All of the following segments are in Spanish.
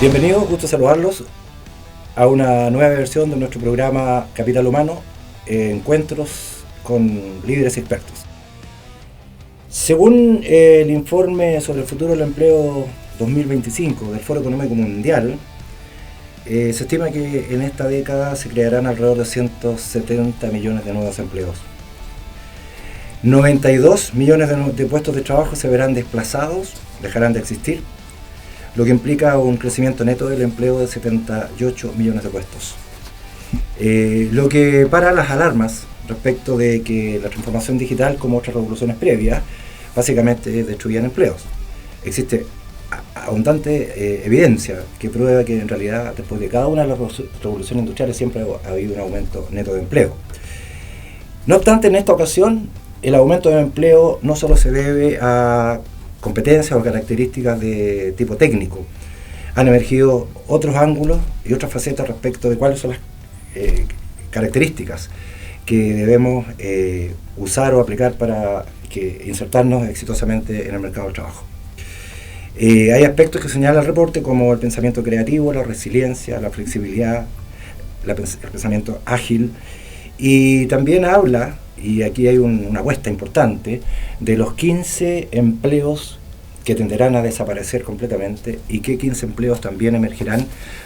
Bienvenidos, gusto saludarlos a una nueva versión de nuestro programa Capital Humano, encuentros con líderes y expertos. Según el informe sobre el futuro del empleo 2025 del Foro Económico Mundial, se estima que en esta década se crearán alrededor de 170 millones de nuevos empleos. 92 millones de puestos de trabajo se verán desplazados, dejarán de existir, lo que implica un crecimiento neto del empleo de 78 millones de puestos. Lo que para las alarmas respecto de que la transformación digital, como otras revoluciones previas, básicamente destruían empleos. Existe abundante evidencia que prueba que en realidad después de cada una de las revoluciones industriales siempre ha habido un aumento neto de empleo. No obstante, en esta ocasión el aumento de empleo no solo se debe a competencias o características de tipo técnico. Han emergido otros ángulos y otras facetas respecto de cuáles son las características que debemos usar o aplicar para insertarnos exitosamente en el mercado del trabajo. Hay aspectos que señala el reporte como el pensamiento creativo, la resiliencia, la flexibilidad, el pensamiento ágil, y también habla, y aquí hay una apuesta importante, de los 15 empleos que tenderán a desaparecer completamente y que 15 empleos también emergerán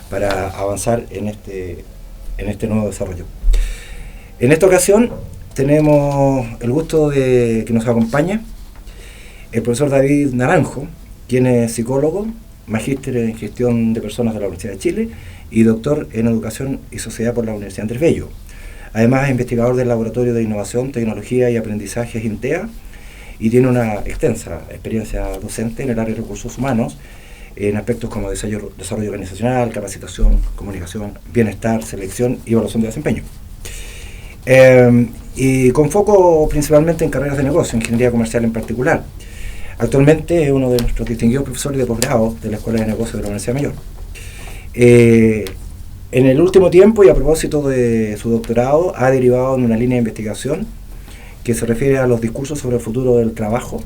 para avanzar en este nuevo desarrollo. En esta ocasión tenemos el gusto de que nos acompañe el profesor David Naranjo, quien es psicólogo, magíster en gestión de personas de la Universidad de Chile y doctor en educación y sociedad por la Universidad Andrés Bello. Además es investigador del Laboratorio de Innovación, Tecnología y Aprendizaje INTEA y tiene una extensa experiencia docente en el área de recursos humanos en aspectos como desarrollo organizacional, capacitación, comunicación, bienestar, selección y evaluación de desempeño. Y con foco principalmente en carreras de negocio, ingeniería comercial en particular. Actualmente es uno de nuestros distinguidos profesores de posgrado de la Escuela de Negocios de la Universidad Mayor. En el último tiempo, y a propósito de su doctorado, ha derivado en una línea de investigación que se refiere a los discursos sobre el futuro del trabajo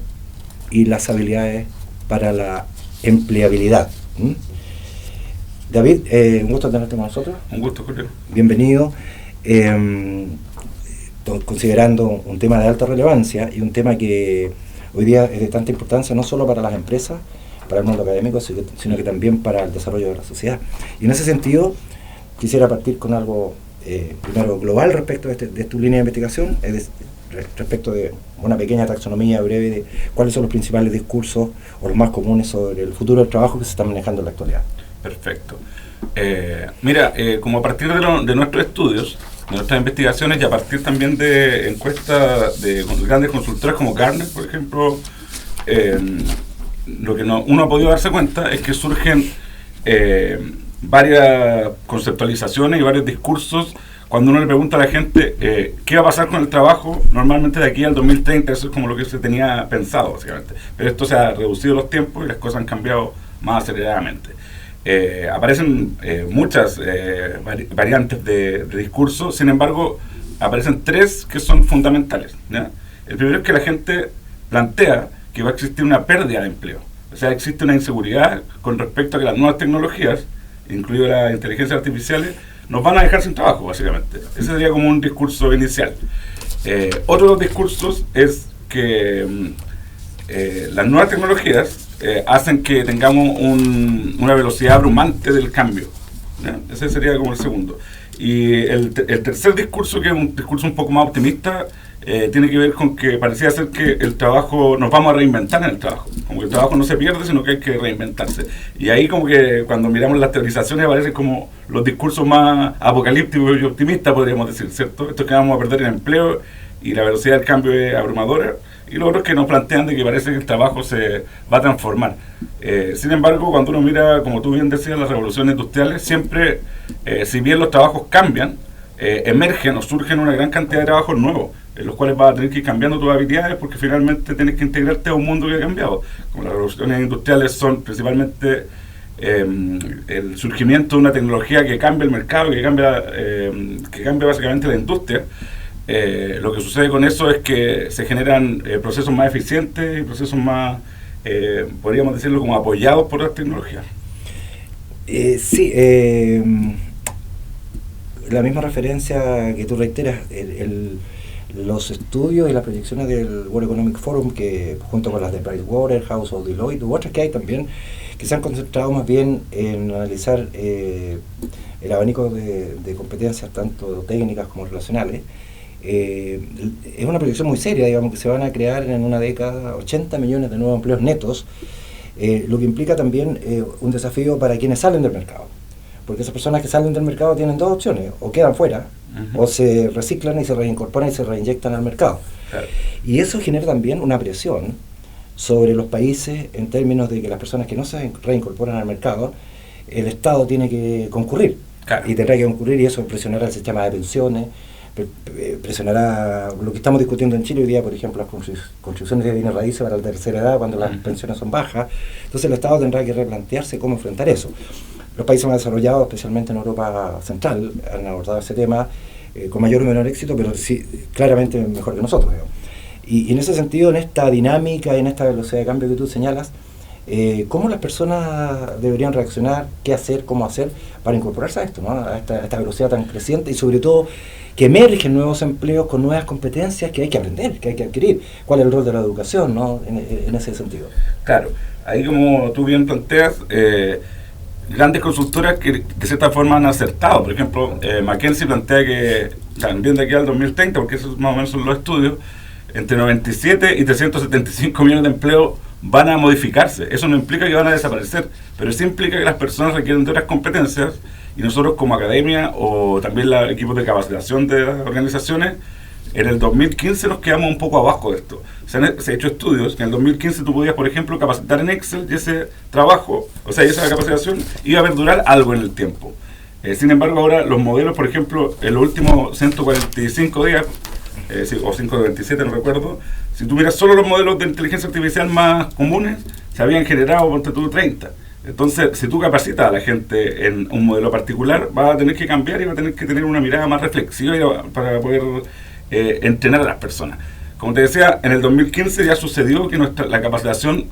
y las habilidades para la empleabilidad. David, un gusto tenerte con nosotros. Un gusto, Julio. Bienvenido. Considerando un tema de alta relevancia y un tema que hoy día es de tanta importancia no solo para las empresas, para el mundo académico, sino que también para el desarrollo de la sociedad. Y en ese sentido, quisiera partir con algo primero global respecto de tu línea de investigación, respecto de una pequeña taxonomía breve de cuáles son los principales discursos o los más comunes sobre el futuro del trabajo que se está manejando en la actualidad. Perfecto. Como a partir de nuestros estudios, de nuestras investigaciones y a partir también de encuestas de grandes consultoras como Gartner, por ejemplo, lo que uno ha podido darse cuenta es que surgen varias conceptualizaciones y varios discursos cuando uno le pregunta a la gente qué va a pasar con el trabajo normalmente de aquí al 2030. Eso es como lo que se tenía pensado básicamente, pero esto se ha reducido los tiempos y las cosas han cambiado más aceleradamente. Aparecen muchas variantes de discurso, sin embargo aparecen tres que son fundamentales, ¿ya? El primero es que la gente plantea que va a existir una pérdida de empleo, o sea, existe una inseguridad con respecto a que las nuevas tecnologías, incluidas las inteligencias artificiales, nos van a dejar sin trabajo, básicamente. Ese sería como un discurso inicial. Otro de los discursos es que las nuevas tecnologías hacen que tengamos una velocidad abrumante del cambio, ¿ya? Ese sería como el segundo. Y el tercer discurso, que es un discurso un poco más optimista, tiene que ver con que parecía ser que el trabajo, nos vamos a reinventar en el trabajo, como que el trabajo no se pierde, sino que hay que reinventarse. Y ahí como que cuando miramos las teorizaciones aparecen como los discursos más apocalípticos y optimistas, podríamos decir, ¿cierto? Esto es que vamos a perder el empleo y la velocidad del cambio es abrumadora, y lo otro es que nos plantean de que parece que el trabajo se va a transformar. Sin embargo, cuando uno mira, como tú bien decías, las revoluciones industriales, siempre, si bien los trabajos cambian, emergen o surgen una gran cantidad de trabajos nuevos, en los cuales vas a tener que ir cambiando tus habilidades porque finalmente tienes que integrarte a un mundo que ha cambiado. Como las revoluciones industriales son principalmente el surgimiento de una tecnología que cambia el mercado, que cambia básicamente la industria. Lo que sucede con eso es que se generan procesos más eficientes y procesos más, podríamos decirlo, como apoyados por las tecnologías. Sí, la misma referencia que tú reiteras, los estudios y las proyecciones del World Economic Forum, que junto con las de Pricewaterhouse o Deloitte u otras que hay también, que se han concentrado más bien en analizar el abanico de competencias tanto técnicas como relacionales. Es una proyección muy seria, digamos, que se van a crear en una década 80 millones de nuevos empleos netos, lo que implica también un desafío para quienes salen del mercado, porque esas personas que salen del mercado tienen dos opciones: o quedan fuera, o se reciclan y se reincorporan y se reinyectan al mercado. Claro. Y eso genera también una presión sobre los países en términos de que las personas que no se reincorporan al mercado, el Estado tiene que concurrir. Claro. Y tendrá que concurrir, y eso presionará el sistema de pensiones, presionará lo que estamos discutiendo en Chile hoy día, por ejemplo, las construcciones de bienes raíces para la tercera edad cuando las pensiones son bajas. Entonces el Estado tendrá que replantearse cómo enfrentar eso. Los países más desarrollados, especialmente en Europa Central, han abordado ese tema con mayor o menor éxito, pero sí, claramente mejor que nosotros, digamos. Y en ese sentido, en esta dinámica y en esta velocidad de cambio que tú señalas, ¿cómo las personas deberían reaccionar? ¿Qué hacer? ¿Cómo hacer para incorporarse a esto, ¿no? a esta velocidad tan creciente? Y sobre todo, que emergen nuevos empleos con nuevas competencias que hay que aprender, que hay que adquirir. ¿Cuál es el rol de la educación, ¿no? en ese sentido? Claro, ahí como tú bien planteas, grandes consultoras que de cierta forma han acertado. Por ejemplo, McKinsey plantea que también de aquí al 2030, porque esos más o menos son los estudios, entre 97 y 375 millones de empleos van a modificarse. Eso no implica que van a desaparecer, pero sí implica que las personas requieren de otras competencias, y nosotros como academia o también los equipos de capacitación de las organizaciones, en el 2015 nos quedamos un poco abajo de esto. Se han hecho estudios que en el 2015 tú podías, por ejemplo, capacitar en Excel, y ese trabajo, o sea, esa capacitación iba a perdurar algo en el tiempo. Sin embargo, ahora los modelos, por ejemplo, en los últimos 145 días, o 527, no recuerdo, si tú miras solo los modelos de inteligencia artificial más comunes, se habían generado, ponte tú, 30. Entonces, si tú capacitas a la gente en un modelo particular, va a tener que cambiar y va a tener que tener una mirada más reflexiva para poder entrenar a las personas. Como te decía, en el 2015 ya sucedió que la capacitación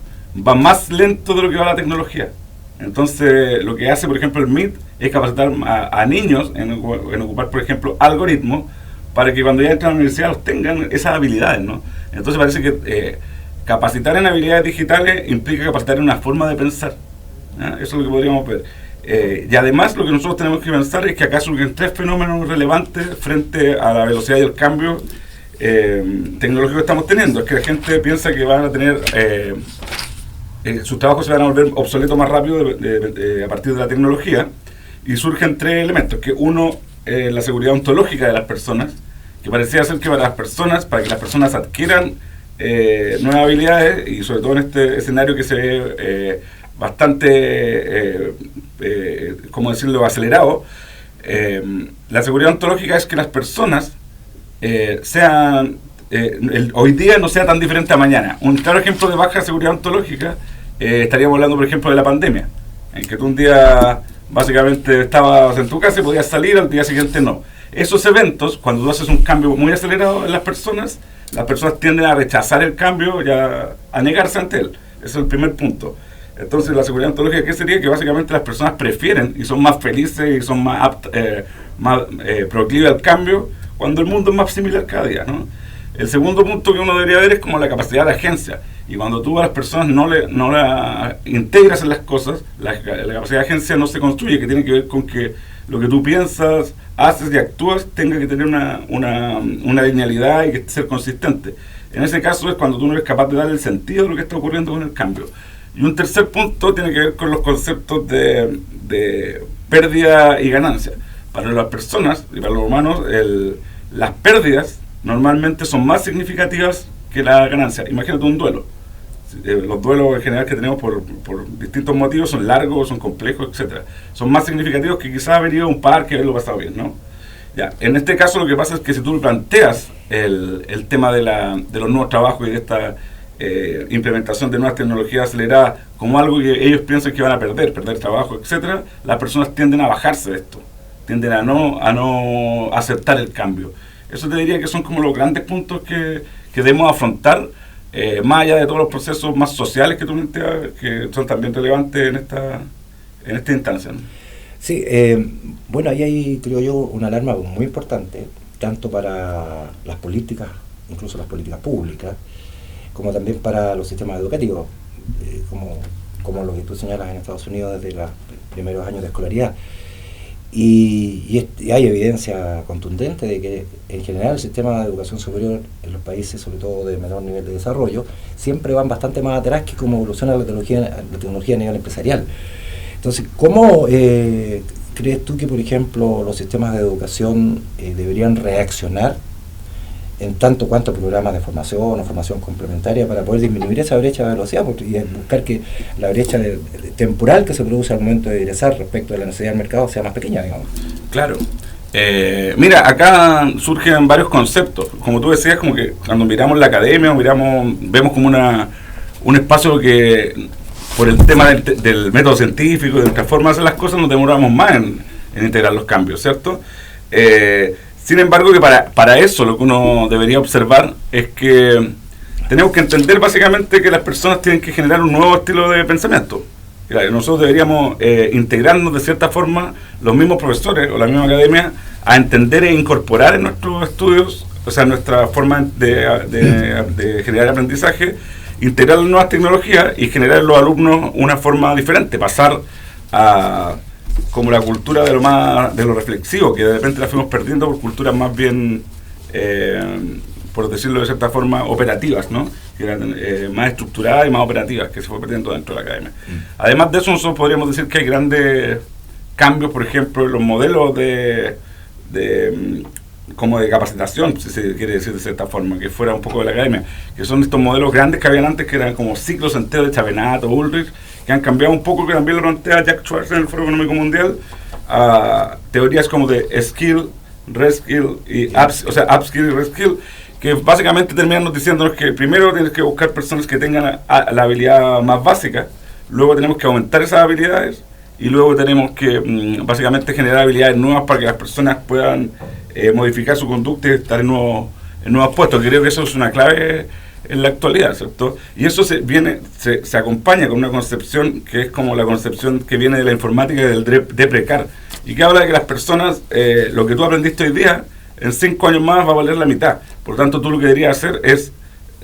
va más lento de lo que va la tecnología. Entonces, lo que hace, por ejemplo, el MIT es capacitar a niños en ocupar, por ejemplo, algoritmos, para que cuando ya entran a la universidad los tengan esas habilidades, ¿no? Entonces parece que capacitar en habilidades digitales implica capacitar en una forma de pensar. Eso es lo que podríamos ver. Y además lo que nosotros tenemos que pensar es que acá surgen tres fenómenos relevantes frente a la velocidad y el cambio tecnológico que estamos teniendo. Es que la gente piensa que van a tener sus trabajos se van a volver obsoletos más rápido a partir de la tecnología, y surgen tres elementos, que uno, la seguridad ontológica de las personas, que parecía ser que para que las personas adquieran nuevas habilidades, y sobre todo en este escenario que se ve bastante, ¿cómo decirlo?, acelerado. La seguridad ontológica es que las personas sean, hoy día no sea tan diferente a mañana. Un claro ejemplo de baja seguridad ontológica, estaríamos hablando, por ejemplo, de la pandemia, en que tú un día básicamente estabas en tu casa y podías salir, al día siguiente no. Esos eventos, cuando tú haces un cambio muy acelerado en las personas tienden a rechazar el cambio y a negarse ante él. Ese es el primer punto. Entonces, la seguridad ontológica, ¿qué sería? Que básicamente las personas prefieren y son más felices y son más proclives al cambio cuando el mundo es más similar cada día, ¿no? El segundo punto que uno debería ver es como la capacidad de agencia. Y cuando tú a las personas no la integras en las cosas, la capacidad de agencia no se construye, que tiene que ver con que lo que tú piensas, haces y actúas tenga que tener una linealidad y que ser consistente. En ese caso es cuando tú no eres capaz de dar el sentido de lo que está ocurriendo con el cambio. Y un tercer punto tiene que ver con los conceptos de pérdida y ganancia. Para las personas y para los humanos, las pérdidas normalmente son más significativas que la ganancia. Imagínate un duelo. Los duelos en general que tenemos por distintos motivos son largos, son complejos, etcétera. Son más significativos que quizás haber ido a un parque y haberlo pasado bien, ¿no? Ya, en este caso lo que pasa es que si tú planteas el tema de los nuevos trabajos y de esta implementación de nuevas tecnologías aceleradas como algo que ellos piensan que van a perder trabajo, etcétera, las personas tienden a bajarse de esto, tienden a no aceptar el cambio. Eso te diría que son como los grandes puntos que debemos afrontar, más allá de todos los procesos más sociales que tú planteas, que son también relevantes en esta instancia, ¿no? Sí, bueno, ahí hay, creo yo, una alarma muy importante, tanto para las políticas, incluso las políticas públicas, como también para los sistemas educativos, como lo que tú señalas en Estados Unidos desde los primeros años de escolaridad. Y hay evidencia contundente de que en general el sistema de educación superior en los países, sobre todo de menor nivel de desarrollo, siempre van bastante más atrás que cómo evoluciona la tecnología a nivel empresarial. Entonces, ¿cómo crees tú que, por ejemplo, los sistemas de educación deberían reaccionar en tanto cuanto programas de formación o formación complementaria para poder disminuir esa brecha de velocidad y buscar que la brecha temporal que se produce al momento de egresar respecto de la necesidad del mercado sea más pequeña, digamos? Claro. Mira, acá surgen varios conceptos. Como tú decías, como que cuando miramos la academia, vemos como un espacio que, por el tema del método científico, de nuestra forma de hacer las cosas, nos demoramos más en integrar los cambios, ¿cierto? Sin embargo, que para eso lo que uno debería observar es que tenemos que entender básicamente que las personas tienen que generar un nuevo estilo de pensamiento. Nosotros deberíamos integrarnos de cierta forma, los mismos profesores o la misma academia, a entender e incorporar en nuestros estudios, o sea, nuestra forma de generar aprendizaje, integrar las nuevas tecnologías y generar en los alumnos una forma diferente, pasar a como la cultura de lo reflexivo, que de repente la fuimos perdiendo por culturas más bien, por decirlo de cierta forma, operativas, ¿no? Que eran más estructuradas y más operativas, que se fue perdiendo dentro de la academia. Además de eso, nosotros podríamos decir que hay grandes cambios, por ejemplo, en los modelos como de capacitación, si se quiere decir de cierta forma, que fuera un poco de la academia, que son estos modelos grandes que habían antes, que eran como ciclos enteros de Chavenato, Ulrich, que han cambiado un poco, que también lo plantea Jack Schwartz en el Foro Económico Mundial, a teorías como de skill, reskill y upskill y reskill, que básicamente terminan diciéndonos que primero tienes que buscar personas que tengan la habilidad más básica, luego tenemos que aumentar esas habilidades y luego tenemos que básicamente generar habilidades nuevas para que las personas puedan modificar su conducta y estar en nuevos puestos. Creo que eso es una clave en la actualidad, ¿cierto? Y eso se acompaña con una concepción que es como la concepción que viene de la informática y del deprecar, y que habla de que las personas, lo que tú aprendiste hoy día, en 5 años más va a valer la mitad. Por lo tanto, tú lo que deberías hacer es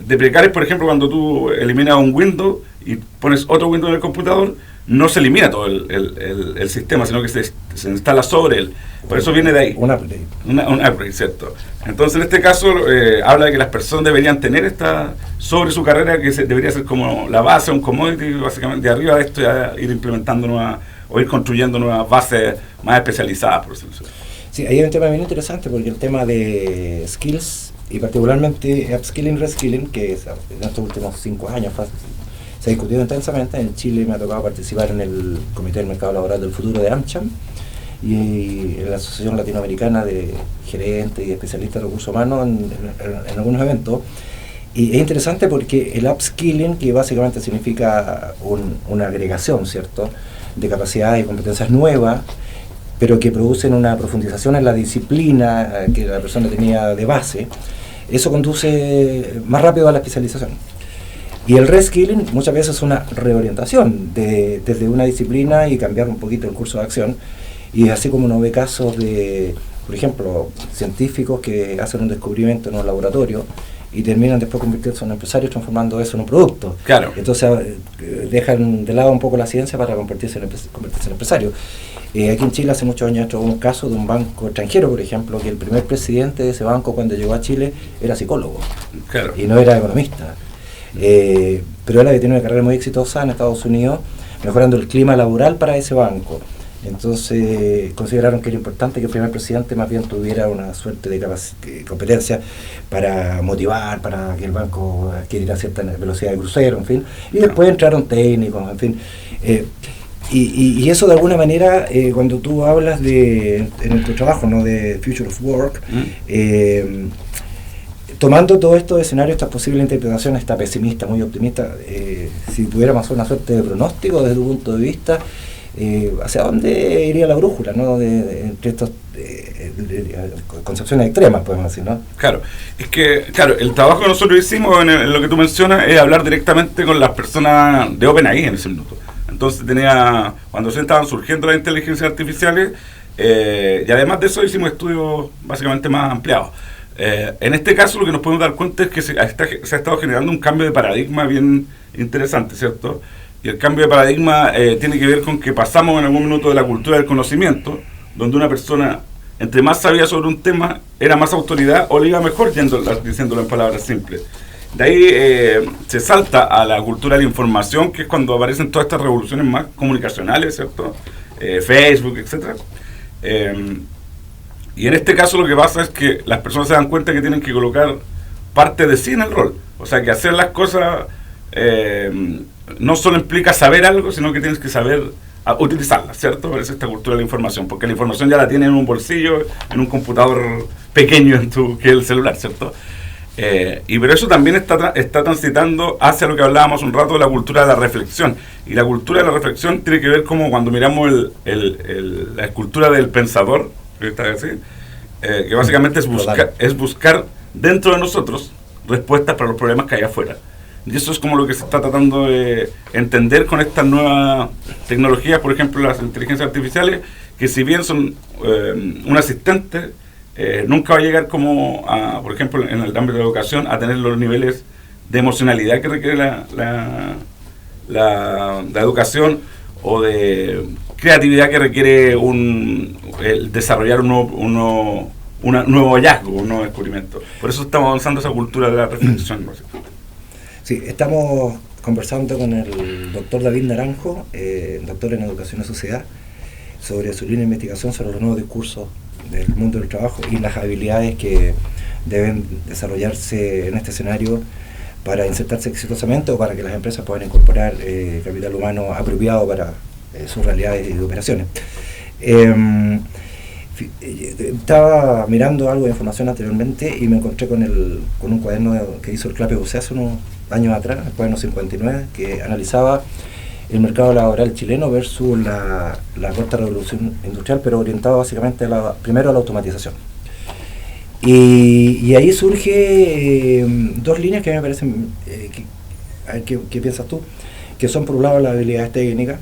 deprecar, por ejemplo, cuando tú eliminas un Windows y pones otro Windows en el computador, no se elimina todo el sistema, sino que se instala sobre él. Por eso viene de ahí. Un upgrade. Un upgrade, ¿cierto? Entonces, en este caso, habla de que las personas deberían tener sobre su carrera, que debería ser como la base, un commodity, básicamente, de arriba de esto, ya ir implementando o ir construyendo nuevas bases más especializadas, por decirlo así. Sí, ahí hay un tema bien interesante, porque el tema de skills, y particularmente upskilling, reskilling, que en estos últimos 5 años se ha discutido intensamente. En Chile me ha tocado participar en el Comité del Mercado Laboral del Futuro de AmCham y en la Asociación Latinoamericana de Gerentes y Especialistas de Recursos Humanos en algunos eventos. Y es interesante porque el upskilling, que básicamente significa una agregación, ¿cierto?, de capacidades y competencias nuevas, pero que producen una profundización en la disciplina que la persona tenía de base, eso conduce más rápido a la especialización. Y el reskilling muchas veces es una reorientación desde una disciplina y cambiar un poquito el curso de acción. Y así como uno ve casos de, por ejemplo, científicos que hacen un descubrimiento en un laboratorio y terminan después convirtiéndose en empresarios transformando eso en un producto. Claro. Entonces dejan de lado un poco la ciencia para convertirse en empresarios. Aquí en Chile hace muchos años hubo un caso de un banco extranjero, por ejemplo, que el primer presidente de ese banco cuando llegó a Chile era psicólogo. Claro. Y no era economista. Pero él había tenido una carrera muy exitosa en Estados Unidos, mejorando el clima laboral para ese banco. Entonces consideraron que era importante que el primer presidente más bien tuviera una suerte de competencia para motivar, para que el banco adquiriera cierta velocidad de crucero, en fin. Y después entraron técnicos, en fin. Y eso de alguna manera, cuando tú hablas en tu trabajo, ¿no?, de Future of Work, tomando todo estos escenarios, esta posible interpretación, esta pesimista, muy optimista, si tuviéramos una suerte de pronóstico desde tu punto de vista, ¿hacia dónde iría la brújula, ¿no?, entre estas concepciones extremas, podemos decir, ¿no? Claro, es que, el trabajo que nosotros hicimos en lo que tú mencionas es hablar directamente con las personas de OpenAI en ese minuto. entonces cuando se estaban surgiendo las inteligencias artificiales, y además de eso hicimos estudios básicamente más ampliados. En este caso lo que nos podemos dar cuenta es que se ha estado generando un cambio de paradigma bien interesante, ¿cierto? Y el cambio de paradigma tiene que ver con que pasamos en algún minuto de la cultura del conocimiento, donde una persona, entre más sabía sobre un tema, era más autoridad o le iba mejor diciéndolo en palabras simples. De ahí se salta a la cultura de la información, que es cuando aparecen todas estas revoluciones más comunicacionales, ¿cierto? Facebook, etcétera. Y en este caso lo que pasa es que las personas se dan cuenta que tienen que colocar parte de sí en el rol. O sea, que hacer las cosas no solo implica saber algo, sino que tienes que saber utilizarla, ¿cierto? Por eso esta cultura de la información, porque la información ya la tienes en un bolsillo, en un computador pequeño que es el celular, ¿cierto? Y pero eso también está transitando hacia lo que hablábamos un rato de la cultura de la reflexión. Y la cultura de la reflexión tiene que ver como cuando miramos la escultura del pensador, que básicamente es buscar dentro de nosotros respuestas para los problemas que hay afuera. Y eso es como lo que se está tratando de entender con estas nuevas tecnologías, por ejemplo las inteligencias artificiales, que si bien son un asistente, nunca va a llegar como, por ejemplo, en el ámbito de la educación, a tener los niveles de emocionalidad que requiere la educación, o de creatividad que requiere el desarrollar un nuevo hallazgo, un nuevo descubrimiento. Por eso estamos avanzando esa cultura de la reflexión, ¿no? Sí, estamos conversando con el doctor David Naranjo, doctor en Educación y Sociedad, sobre su línea de investigación sobre los nuevos discursos del mundo del trabajo y las habilidades que deben desarrollarse en este escenario para insertarse exitosamente o para que las empresas puedan incorporar capital humano apropiado para sus realidades y operaciones. Estaba mirando algo de información anteriormente y me encontré con un cuaderno que hizo el CLAPE UC hace unos años atrás, el cuaderno 59, que analizaba el mercado laboral chileno versus la cuarta revolución industrial, pero orientado básicamente primero a la automatización. Y ahí surge dos líneas que me parecen, ¿qué piensas tú? Que son por un lado las habilidades técnicas,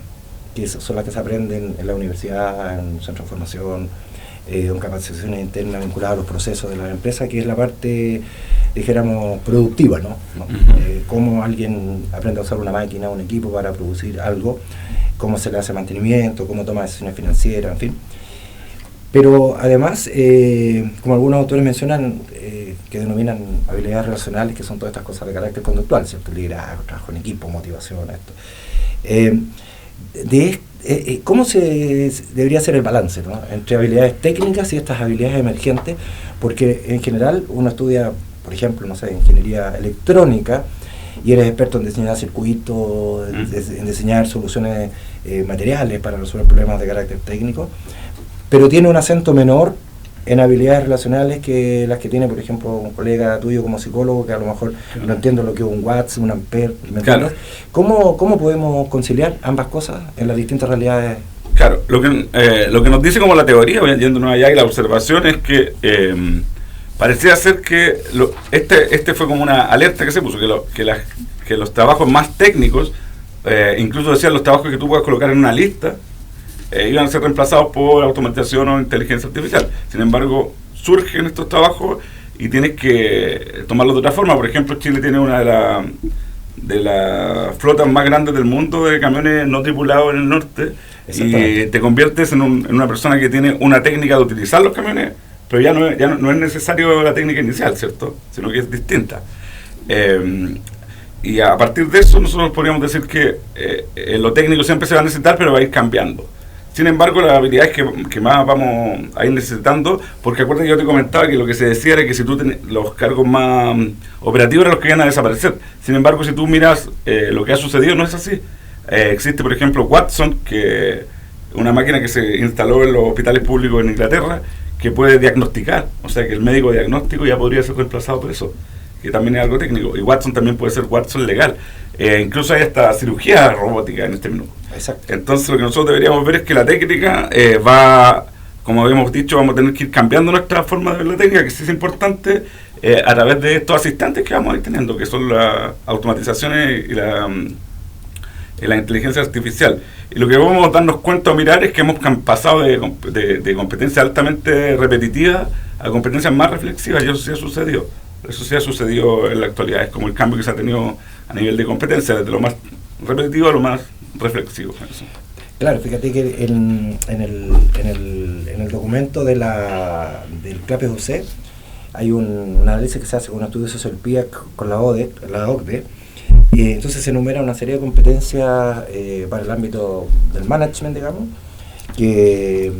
que son las que se aprenden en la universidad, en centros de formación, en capacitaciones internas vinculadas a los procesos de la empresa, que es la parte, dijéramos, productiva, ¿no? Cómo alguien aprende a usar una máquina, un equipo para producir algo, cómo se le hace mantenimiento, cómo toma decisiones financieras, en fin. Pero además, como algunos autores mencionan, que denominan habilidades relacionales, que son todas estas cosas de carácter conductual, ¿cierto? Liderazgo, trabajo en equipo, motivación, esto. ¿Cómo debería ser el balance, ¿no?, entre habilidades técnicas y estas habilidades emergentes? Porque en general uno estudia, por ejemplo, no sé, ingeniería electrónica y eres experto en diseñar circuitos, en diseñar soluciones materiales para resolver problemas de carácter técnico, pero tiene un acento menor en habilidades relacionales que las que tiene, por ejemplo, un colega tuyo como psicólogo, que a lo mejor no entiendo lo que es un watts, un ampere, ¿me entiendes? ¿Cómo podemos conciliar ambas cosas en las distintas realidades? Claro, lo que nos dice como la teoría, yéndonos allá, y la observación es que parecía ser que este fue como una alerta que se puso, que los trabajos más técnicos, incluso decían los trabajos que tú puedes colocar en una lista, iban a ser reemplazados por automatización o inteligencia artificial. Sin embargo, surgen estos trabajos y tienes que tomarlos de otra forma. Por ejemplo, Chile tiene una de las flotas más grandes del mundo de camiones no tripulados en el norte, y te conviertes en una persona que tiene una técnica de utilizar los camiones, pero ya no es necesario la técnica inicial, ¿cierto?, sino que es distinta. Y a partir de eso nosotros podríamos decir que lo técnico siempre se va a necesitar, pero va a ir cambiando. Sin embargo, las habilidades que más vamos a ir necesitando, porque acuérdate que yo te comentaba que lo que se decía era que si tú los cargos más operativos eran los que iban a desaparecer. Sin embargo, si tú miras lo que ha sucedido, no es así. Existe, por ejemplo, Watson, que una máquina que se instaló en los hospitales públicos en Inglaterra, que puede diagnosticar, o sea que el médico diagnóstico ya podría ser reemplazado por eso, que también es algo técnico. Y Watson también puede ser Watson legal. Incluso hay hasta cirugía robótica en este minuto. Exacto. Entonces lo que nosotros deberíamos ver es que la técnica va, como habíamos dicho, vamos a tener que ir cambiando nuestra forma de ver la técnica, que sí es importante, a través de estos asistentes que vamos a ir teniendo, que son las automatizaciones y en la inteligencia artificial. Y lo que podemos darnos cuenta o mirar es que hemos pasado de competencias altamente repetitivas a competencias más reflexivas, y eso sí ha sucedido. Eso sí ha sucedido en la actualidad, es como el cambio que se ha tenido a nivel de competencia, desde lo más repetitivo a lo más reflexivo. Eso. Claro, fíjate que en el documento del CLAPES-UC hay un análisis que se hace con un estudio de sociología con la OCDE, y entonces se enumera una serie de competencias para el ámbito del management, digamos, que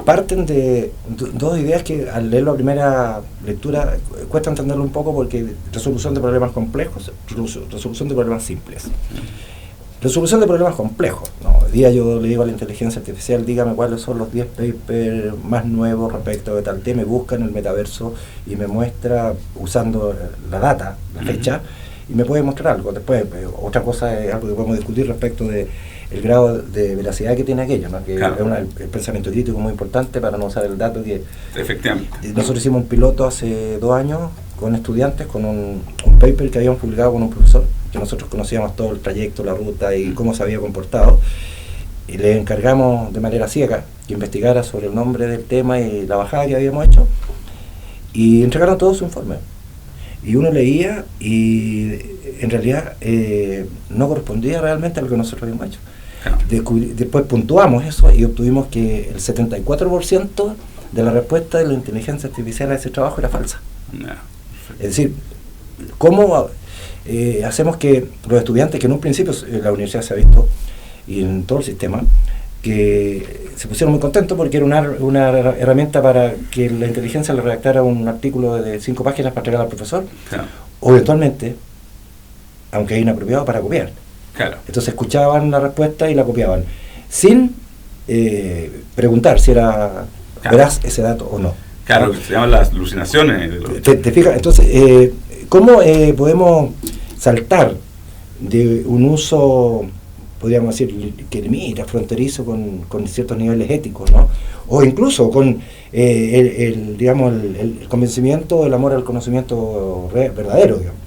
parten de dos ideas que al leer la primera lectura cuesta entenderlo un poco, porque resolución de problemas complejos, resolución de problemas simples. Resolución de problemas complejos, ¿no? Hoy día yo le digo a la inteligencia artificial, dígame cuáles son los 10 papers más nuevos respecto de tal tema, me busca en el metaverso y me muestra, usando la data, la fecha, y me puede mostrar algo. Después, otra cosa es algo que podemos discutir respecto de el grado de veracidad que tiene aquello, ¿no? Que claro, es el pensamiento crítico muy importante para no usar el dato que... Efectivamente. Nosotros hicimos un piloto hace 2 años con estudiantes, con un paper que habíamos publicado con un profesor, que nosotros conocíamos todo el trayecto, la ruta y cómo se había comportado, y le encargamos de manera ciega que investigara sobre el nombre del tema y la bajada que habíamos hecho, y entregaron todo su informe. Y uno leía y en realidad no correspondía realmente a lo que nosotros habíamos hecho. Después puntuamos eso y obtuvimos que el 74% de la respuesta de la inteligencia artificial a ese trabajo era falsa. Es decir, ¿cómo hacemos que los estudiantes, que en un principio en la universidad se ha visto, y en todo el sistema, que se pusieron muy contentos porque era una herramienta para que la inteligencia le redactara un artículo de 5 páginas para entregar al profesor, claro, o eventualmente, aunque hay inapropiado, para copiar. Claro. Entonces escuchaban la respuesta y la copiaban, sin preguntar si era veraz ese dato o no. Claro, que se llaman las alucinaciones. ¿Te fijas? Entonces, ¿cómo podemos saltar de un uso, podríamos decir, que limita, fronterizo con ciertos niveles éticos, ¿no? O incluso con el convencimiento, el amor al conocimiento verdadero, digamos,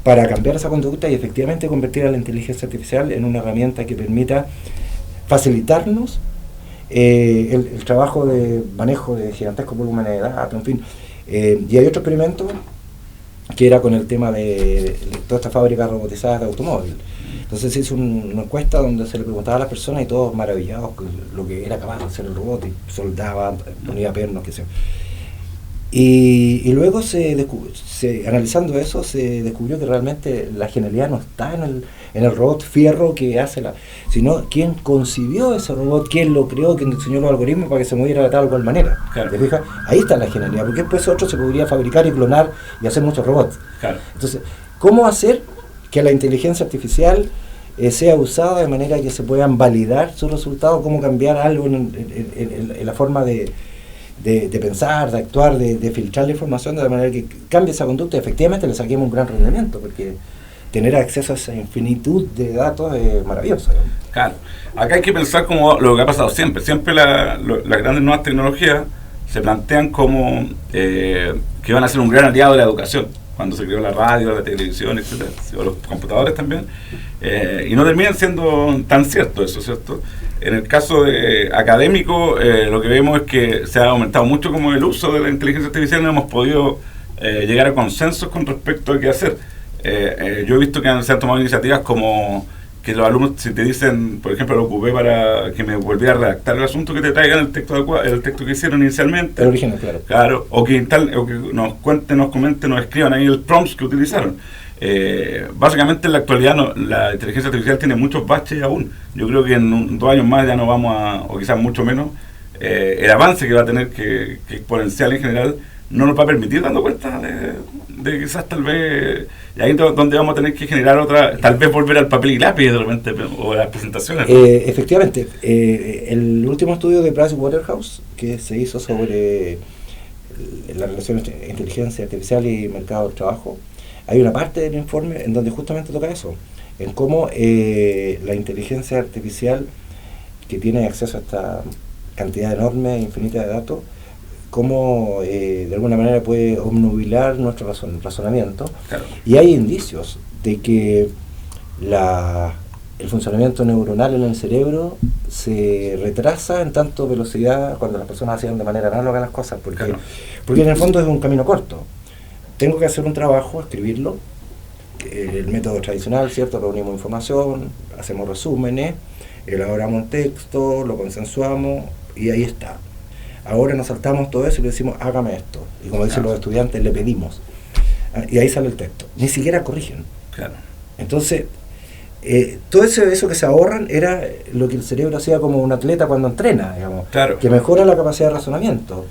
para cambiar esa conducta y efectivamente convertir a la inteligencia artificial en una herramienta que permita facilitarnos el trabajo de manejo de gigantescos volúmenes de datos, en fin. Y hay otro experimento que era con el tema de toda esta fábrica robotizada de automóvil. Entonces se hizo una encuesta donde se le preguntaba a las personas y todos maravillados con lo que era capaz de hacer el robot, y soldaba, ponía pernos, qué sé yo. Y luego analizando eso se descubrió que realmente la genialidad no está en el robot fierro que hace sino quién concibió ese robot, quién lo creó, quién diseñó los algoritmos para que se moviera de tal o cual manera. Claro. ¿Te fijas? Ahí está la genialidad, porque después otro se podría fabricar y clonar y hacer muchos robots. Claro. Entonces, ¿cómo hacer que la inteligencia artificial sea usada de manera que se puedan validar sus resultados? ¿Cómo cambiar algo en la forma de pensar, de actuar, de filtrar la información de manera que cambie esa conducta y efectivamente le saquemos un gran rendimiento? Porque tener acceso a esa infinitud de datos es maravilloso, ¿no? Claro. Acá hay que pensar como lo que ha pasado siempre. Siempre las grandes nuevas tecnologías se plantean como que van a ser un gran aliado de la educación. Cuando se creó la radio, la televisión, etcétera, o los computadores también, y no terminan siendo tan cierto eso, ¿cierto? En el caso académico, lo que vemos es que se ha aumentado mucho como el uso de la inteligencia artificial, no hemos podido llegar a consensos con respecto a qué hacer. Yo he visto que se han tomado iniciativas como que los alumnos, si te dicen, por ejemplo, lo ocupé para que me volviera a redactar el asunto, que te traigan el texto que hicieron inicialmente. El original, claro. Claro, o que nos cuenten, nos comenten, nos escriban ahí el prompts que utilizaron. Básicamente en la actualidad la inteligencia artificial tiene muchos baches aún. Yo creo que en 2 años más ya no vamos o quizás mucho menos, el avance que va a tener, que exponencial en general, no nos va a permitir dando cuenta de quizás tal vez, y ahí donde vamos a tener que generar otra, tal vez volver al papel y lápiz de repente, o a las presentaciones. Efectivamente, el último estudio de Pricewaterhouse que se hizo sobre la relación entre inteligencia artificial y mercado del trabajo, hay una parte del informe en donde justamente toca eso, en cómo la inteligencia artificial, que tiene acceso a esta cantidad enorme e infinita de datos, cómo de alguna manera puede obnubilar nuestro razonamiento. Claro. Y hay indicios de que el funcionamiento neuronal en el cerebro se retrasa en tanto velocidad cuando las personas hacían de manera análoga las cosas, porque en el fondo es un camino corto. Tengo que hacer un trabajo, escribirlo, el método tradicional, ¿cierto? Reunimos información, hacemos resúmenes, elaboramos un texto, lo consensuamos y ahí está. Ahora nos saltamos todo eso y le decimos, hágame esto. Y como dicen los estudiantes, le pedimos. Y ahí sale el texto. Ni siquiera corrigen. Claro. Entonces, todo eso que se ahorran era lo que el cerebro hacía como un atleta cuando entrena, digamos, claro, que mejora la capacidad de razonamiento.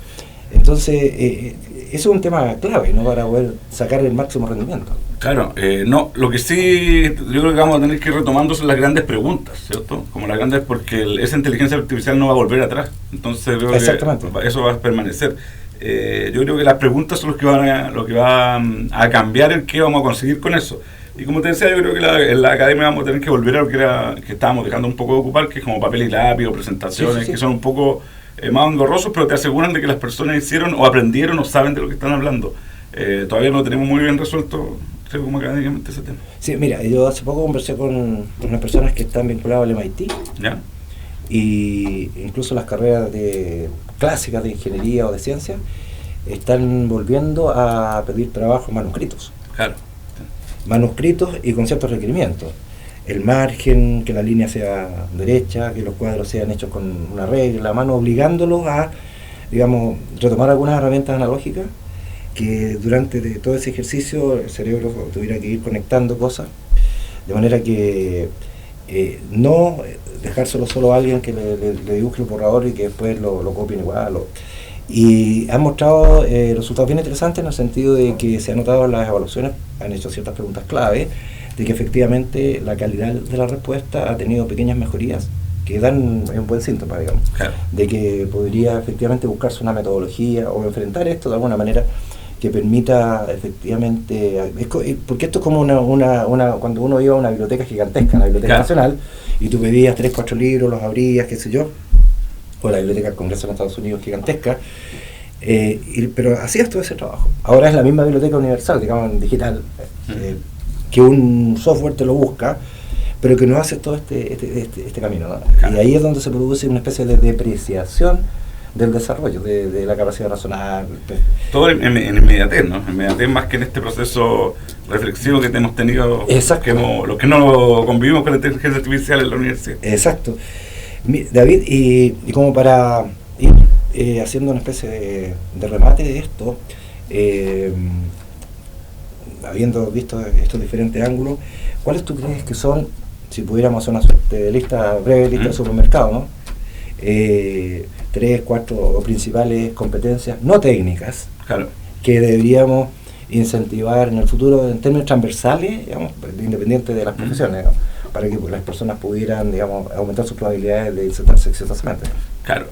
Entonces, eso es un tema clave, ¿no? Para poder sacar el máximo rendimiento. Claro, no, lo que sí yo creo que vamos a tener que ir retomando son las grandes preguntas, ¿cierto? Como las grandes, porque esa inteligencia artificial no va a volver atrás, entonces creo que eso va a permanecer. Yo creo que las preguntas son lo que van a cambiar el qué vamos a conseguir con eso. Y como te decía, yo creo que en la academia vamos a tener que volver a lo que estábamos dejando un poco de ocupar, que es como papel y lápiz o presentaciones, que son un poco más engorrosos, pero te aseguran de que las personas hicieron o aprendieron o saben de lo que están hablando. Todavía no lo tenemos muy bien resuelto, creo, como académicamente ese tema. Sí, mira, yo hace poco conversé con unas personas que están vinculadas al MIT, ¿ya? Y incluso las carreras clásicas de ingeniería o de ciencia están volviendo a pedir trabajos manuscritos. Claro. Manuscritos y con ciertos requerimientos. El margen, que la línea sea derecha, que los cuadros sean hechos con una regla, mano, obligándolos a, digamos, retomar algunas herramientas analógicas que durante todo ese ejercicio el cerebro tuviera que ir conectando cosas, de manera que no dejárselo solo a alguien que le dibuje el borrador y que después lo copien igual. Y han mostrado resultados bien interesantes en el sentido de que se han notado en las evaluaciones, han hecho ciertas preguntas clave, de que efectivamente la calidad de la respuesta ha tenido pequeñas mejorías que dan un buen síntoma, digamos, claro, de que podría efectivamente buscarse una metodología o enfrentar esto de alguna manera que permita efectivamente, porque esto es como cuando uno iba a una biblioteca gigantesca, la Biblioteca Nacional, y tú pedías 3, 4 libros, los abrías, qué sé yo, o la Biblioteca del Congreso en Estados Unidos gigantesca, pero hacías todo ese trabajo. Ahora es la misma Biblioteca Universal, digamos, en digital, que un software te lo busca, pero que no hace todo este camino, ¿no? Claro. Y ahí es donde se produce una especie de depreciación del desarrollo, de la capacidad de razonar. Todo en inmediatez, ¿no? En inmediatez, más que en este proceso reflexivo que hemos tenido, los que no convivimos con la inteligencia artificial en la universidad. Exacto. David, y como para ir haciendo una especie de remate de esto, habiendo visto estos diferentes ángulos, ¿cuáles tú crees que son, si pudiéramos hacer una suerte de breve lista de supermercado, ¿no? 3, 4 principales competencias no técnicas, claro, que deberíamos incentivar en el futuro en términos transversales, digamos, independiente de las profesiones, ¿no? Para que las personas pudieran, digamos, aumentar sus probabilidades de insertarse exitosamente. Claro.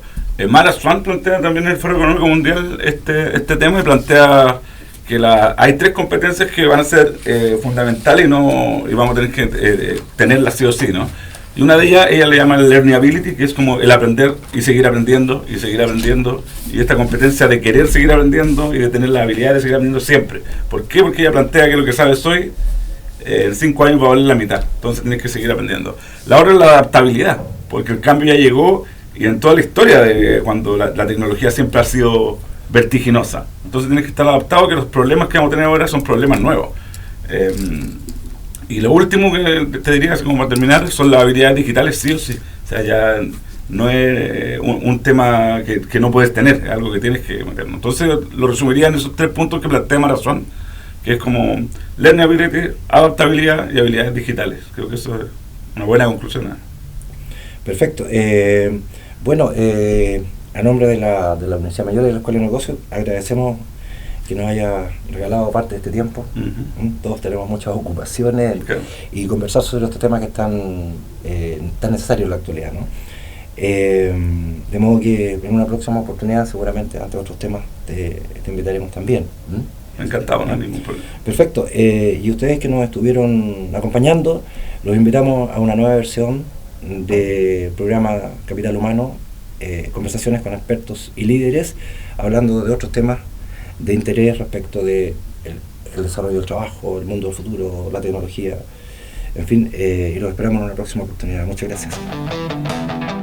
Mara Swan plantea también en el Foro Económico Mundial este tema y plantea que hay 3 competencias que van a ser fundamentales y vamos a tener que tenerlas sí o sí, ¿no? Y una de ellas, ella le llama el learnability, que es como el aprender y seguir aprendiendo, y esta competencia de querer seguir aprendiendo y de tener la habilidad de seguir aprendiendo siempre. ¿Por qué? Porque ella plantea que lo que sabes hoy, en 5 años va a valer la mitad, entonces tienes que seguir aprendiendo. La otra es la adaptabilidad, porque el cambio ya llegó, y en toda la historia de cuando la tecnología siempre ha sido vertiginosa. Entonces tienes que estar adaptado, que los problemas que vamos a tener ahora son problemas nuevos. Y lo último que te diría, así como para terminar, son las habilidades digitales, sí o sí. O sea, ya no es un tema que no puedes tener, es algo que tienes que meter. Entonces lo resumiría en esos 3 puntos que plantea Mara Swan, que es como learnability, adaptabilidad y habilidades digitales. Creo que eso es una buena conclusión. Perfecto. Bueno, a nombre de la Universidad Mayor y de la Escuela de Negocios, agradecemos que nos haya regalado parte de este tiempo. Todos tenemos muchas ocupaciones y conversar sobre estos temas que están tan necesarios en la actualidad, ¿no? De modo que en una próxima oportunidad, seguramente ante otros temas, te invitaremos también. Encantado, no hay ningún problema. Perfecto. Y ustedes que nos estuvieron acompañando, los invitamos a una nueva versión del programa Capital Humano, conversaciones con expertos y líderes, hablando de otros temas de interés respecto de el desarrollo del trabajo, el mundo del futuro, la tecnología, En fin, y los esperamos en una próxima oportunidad. Muchas gracias.